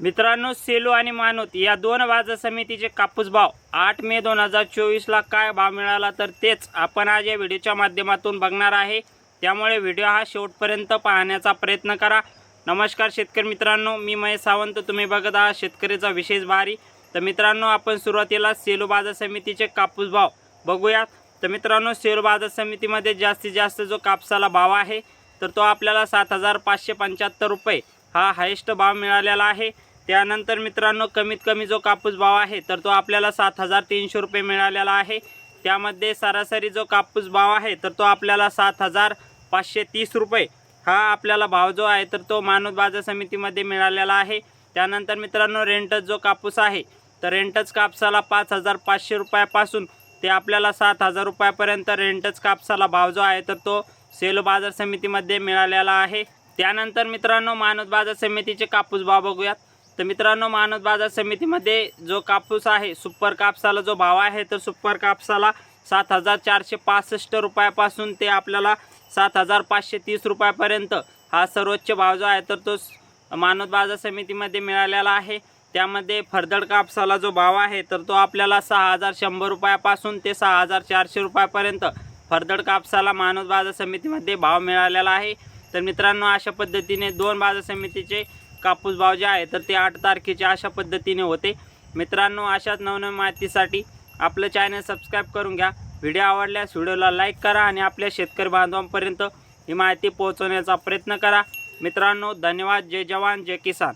मित्रांनो, सेलू आणि मानोत या दोन बाजार समितीचे कापूस भाव 8 मे 2024 ला काय भाव मिळाला तर तेच आपण आज या व्हिडिओच्या माध्यमातून बघणार आहे। त्यामुळे व्हिडिओ हा शेवटपर्यंत पाहण्याचा प्रयत्न करा। नमस्कार शेतकरी मित्रांनो, मी महेश सावंत, तुम्ही बघत आहात शेतकरीचा विशेष भारी। तर मित्रांनो, आपण सुरुवातीला सेलू बाजार समितीचे कापूस भाव बघूयात। तर मित्रांनो, सेलू बाजार समितीमध्ये जास्तीत जास्त जो कापसाला भाव आहे तर तो आपल्याला 7575 रुपये हा हायेस्ट भाव मिळालेला आहे। त्यानंतर मित्रांनो, कमीत कमी जो कापूस भाव आहे तर तो आपल्याला 7300 रुपये मिळालेला आहे। त्यामध्ये सरासरी जो कापूस भाव आहे तर तो आपल्याला 7530 रुपये हा आपल्याला भाव जो आहे तर तो मानोत बाजार समितीमध्ये मिळालेला आहे। त्यानंतर मित्रांनो, रेंटच जो कापूस आहे तर रेंटच कापसाला 5500 रुपयापासून ते आपल्याला 7000 रुपयापर्यंत रेंटच कापसाला भाव जो आहे तर तो सेलू बाजार समितीमध्ये मिळालेला आहे। त्यानंतर मित्रांनो, मानोत बाजार समितीचे कापूस भाव बघूयात। तर मित्रांनो, मानोत बाजार समितीमध्ये जो कापूस आहे सुपर कापसाला जो भाव आहे तर सुपर कापसाला 7465 रुपयापासून ते आपल्याला 7530 रुपयापर्यंत हा सर्वोच्च भाव जो आहे तर तो मानोत बाजार समितीमध्ये मिळालेला आहे। त्यामध्ये फरदड कापसाला जो भाव आहे तर तो आपल्याला 6100 रुपयापासून ते 6400 रुपयापर्यंत फरदड कापसाला मानोत बाजार समितीमध्ये भाव मिळालेला आहे। तर मित्रांनो, अशा पद्धतीने दोन बाजार समितीचे कापूस भाव जे आहे तर ते 8 तारखेच्या अशा पद्धतीने होते। मित्रांनो, अशाच नवनवीन माहितीसाठी आपलं चॅनल सबस्क्राईब करून घ्या। व्हिडिओ आवडल्यास व्हिडिओला लाईक करा आणि आपल्या शेतकरी बांधवांपर्यंत ही माहिती पोहोचवण्याचा प्रयत्न करा। मित्रांनो, धन्यवाद। जय जवान जय किसान।